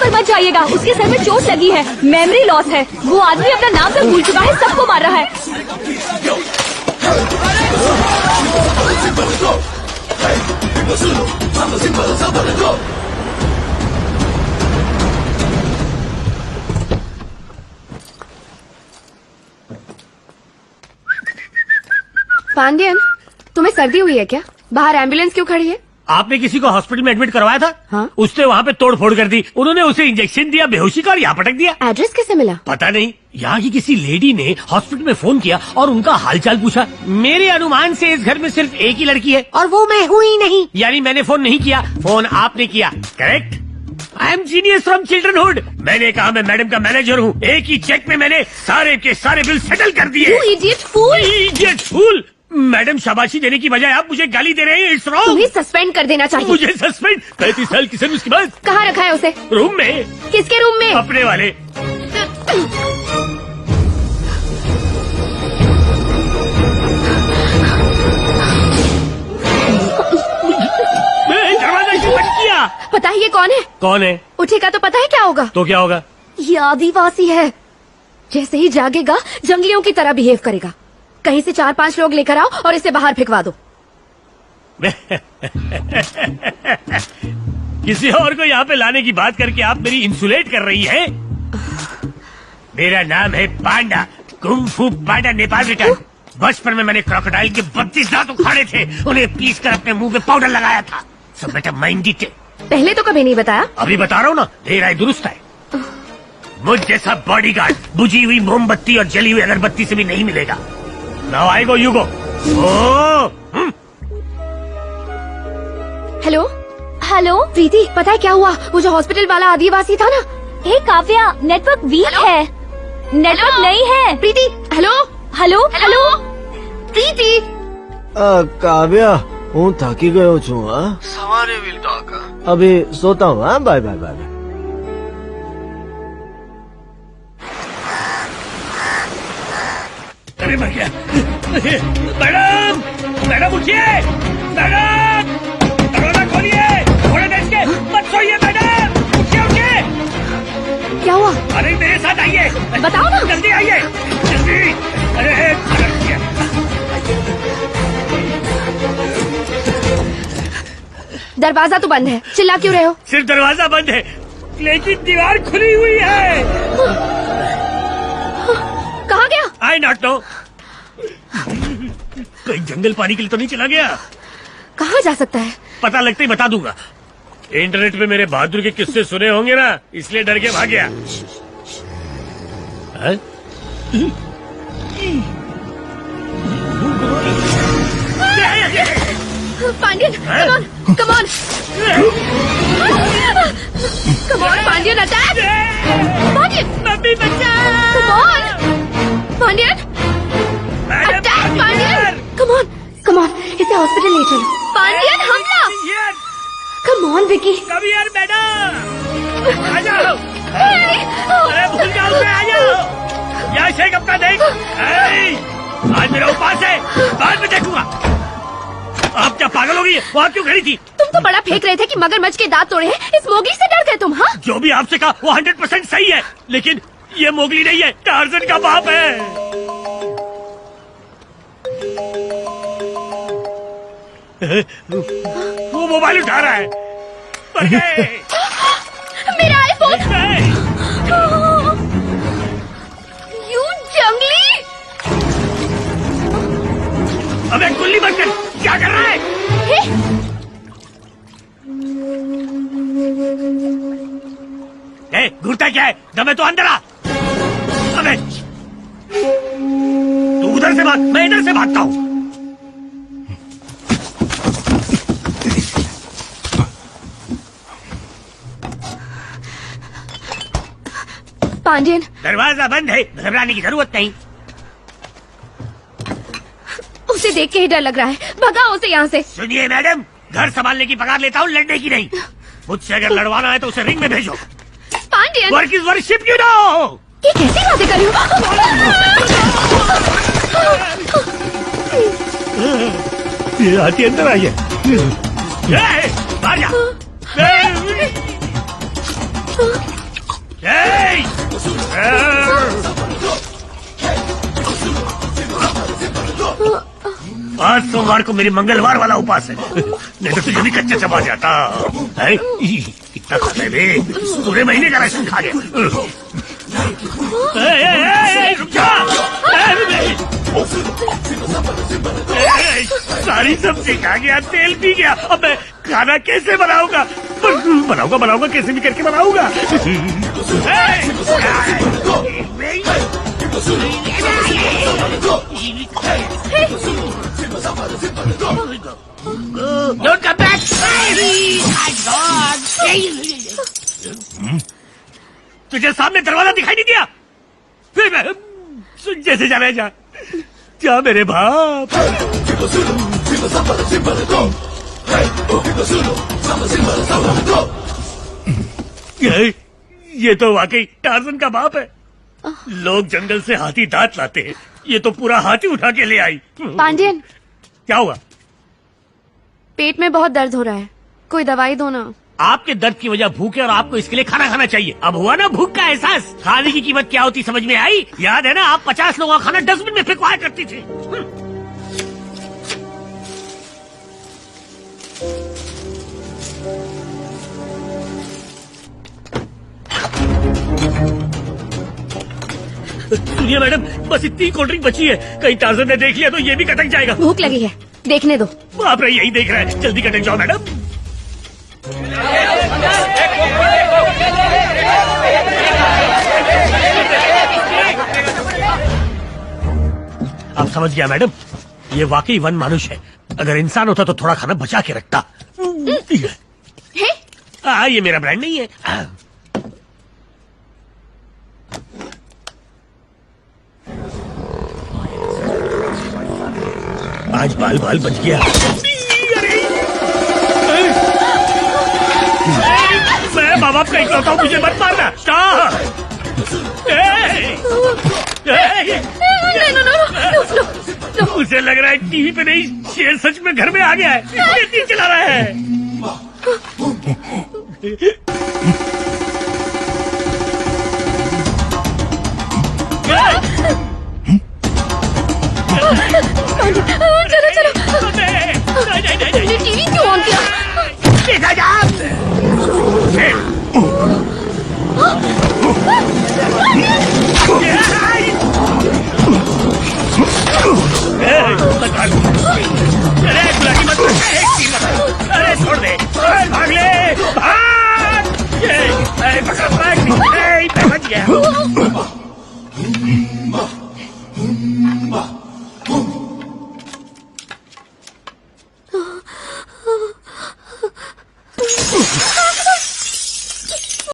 पर मत जाइएगा, उसके सर में चोट लगी है, मेमोरी लॉस है। वो आदमी अपना नाम तक भूल चुका है, सबको मार रहा है। पांड्यन, तुम्हें सर्दी हुई है क्या? बाहर एम्बुलेंस क्यों खड़ी है? आपने किसी को हॉस्पिटल में एडमिट करवाया था? हाँ? उसने वहाँ पे तोड़ फोड़ कर दी। उन्होंने उसे इंजेक्शन दिया, बेहोशी का, और यहाँ पटक दिया। एड्रेस कैसे मिला? पता नहीं, यहाँ की किसी लेडी ने हॉस्पिटल में फोन किया और उनका हालचाल पूछा। मेरे अनुमान से इस घर में सिर्फ एक ही लड़की है और वो मैं हूँ ही नहीं। यानी मैंने फोन नहीं किया, फोन आपने किया। Correct? I am genius from childrenhood. मैंने कहा मैं मैडम का मैनेजर हूँ। एक ही चेक में मैंने सारे के सारे बिल सेटल कर दिए। You idiot fool! Idiot fool! Madam, शाबाशी देने की बजाय आप मुझे गाली दे रहे हैं। It's wrong. तुम्हें सस्पेंड कर देना चाहिए। मुझे सस्पेंड? 35 साल की सर्विस के बाद। कहाँ रखा है उसे? रूम में। किसके रूम में? अपने वाले। दरवाजा क्यों बंद किया? पता है ये कौन है? कौन है? उठेगा तो पता है क्या होगा? तो क्या होगा? ये आदिवासी है। जैसे ही जागेगा जंगलियों की तरह बिहेव करेगा। कहीं से 4-5 लोग लेकर आओ और इसे बाहर फेंकवा दो। किसी और को यहाँ पे लाने की बात करके आप मेरी इंसुलेट कर रही हैं? मेरा नाम है पांडा, कुंफू पांडा, नेपाल रिटर्न। बचपन में मैंने क्रोकोडाइल के 32 दांत उखाड़े थे, उन्हें पीस कर अपने मुंह पे पाउडर लगाया था। सब बेटा माइंडी थे। पहले तो कभी नहीं बताया। अभी बता रहा हूँ ना, देर आए दुरुस्त है। मुझ जैसा बॉडीगार्ड बुझी हुई मोमबत्ती और जली हुई अगरबत्ती से भी नहीं मिलेगा। Now I go, you go. Hello hello Preeti, पता है क्या हुआ? वो जो हॉस्पिटल वाला आदिवासी था ना। हे काव्या, नेटवर्क वीक है, नेटवर्क नहीं है। प्रीति, हेलो हेलो हेलो प्रीति। કાવ્યા, હું થાકી ગયો છું। સવારે વિલ ટોક। અભી સોતા હું। Bye bye bye bye. अरे मर गया। मैडम, मैडम उठिए, मैडम, दरवाजा खोलिए, घोड़े बेच के मत सोइए मैडम, उठिए उठिए। क्या हुआ? अरे मेरे साथ आइए। बताओ ना। जल्दी आइए, जल्दी। अरे दरवाजा तो बंद है, चिल्ला क्यों रहे हो? सिर्फ दरवाजा बंद है, लेकिन दीवार खुली हुई है। कहाँ गया? आई नॉट नो। कहीं जंगल पानी के लिए तो नहीं चला गया? कहाँ जा सकता है? पता लगते ही बता दूंगा। इंटरनेट पे मेरे बहादुर के किस्से सुने होंगे ना, इसलिए डर के भाग गया। Pandian, come on, Pandian, attack! Pandian, mummy बच्चा! come on, Pandian, attack! Pandian, come on, इसे हॉस्पिटल ले चलो। पांड्यन, हमला! come on, Vicky. Come here madam, आ जाओ। अरे भूल जाओ उसे, आ जाओ। यहाँ शेख अपना देख। आज मेरा उपवास है, बाद में देखूंगा। आप क्या पागल हो गई है? वहाँ क्यों खड़ी थी? तुम तो बड़ा फेंक रहे थे कि मगरमच्छ के दांत तोड़े हैं, इस मोगली से डर गए तुम? हाँ, जो भी आपसे कहा वो 100% सही है, लेकिन ये मोगली नहीं है, टार्जन का बाप है। वो मोबाइल उठा रहा है। मर गए। मेरा आईफोन! यू जंगली! अबे गुल्ली बंद कर, क्या कर रहा है? घूरता क्या है? दमे तो अंदर आ। अबे तू उधर से भाग, मैं इधर से भागता हूँ। पांड्यन, दरवाजा बंद है, घबराने की जरूरत नहीं। उसे देख के ही डर लग रहा है, भगाओ उसे यहाँ से। सुनिए मैडम, घर संभालने की पगार लेता हूँ, लड़ने की नहीं। मुझसे अगर लड़वाना है तो उसे रिंग में भेजो। Pandyan, work is worship, you know. ये कैसी बातें कर रही हो? ये आती अंदर आई है। बाहर जा। ए! आज सोमवार को मेरी मंगलवार वाला उपास है, नहीं तो तुझे भी कच्चा चबा जाता है। कितना खाता है बे? पूरे महीने का राशन खा गया। रुक जा! सारी सब्जी खा गया, तेल पी गया। अब मैं खाना कैसे बनाऊंगा? बनाऊंगा कैसे भी करके बनाऊंगा। Don't come back! तुझे सामने दरवाजा दिखाई नहीं दिया? फिर मैं सुन जैसे जा रहे जा मेरे बाप। ये तो वाकई टार्जन का बाप है। लोग जंगल से हाथी दांत लाते हैं, ये तो पूरा हाथी उठा के ले आई। पांडियन, क्या हुआ? पेट में बहुत दर्द हो रहा है, कोई दवाई दो ना। आपके दर्द की वजह भूख है और आपको इसके लिए खाना खाना चाहिए। अब हुआ ना भूख का एहसास? खाने की कीमत क्या होती समझ में आई? याद है ना, आप 50 लोगों का खाना डस्टबिन में फेंकवाया करती थी। सुनिए मैडम, बस इतनी कोल्ड ड्रिंक बची है, कहीं टार्जन ने देख लिया तो ये भी कटक जाएगा। भूख लगी है, देखने दो। बाप रे, यही देख रहा है, जल्दी कटक जाओ मैडम। अब समझ गया मैडम, ये वाकई वन मानुष है। अगर इंसान होता तो थोड़ा खाना बचा के रखता। ये मेरा ब्रांड नहीं है। आज बाल बच गया। मैं माँ बाप का इकलौता हूँ, मुझे मत मारना। उसे लग रहा है टीवी पे नहीं, शेर सच में घर में आ गया है, इसलिए चला रहा है। चलो टीवी क्यों ऑन किया?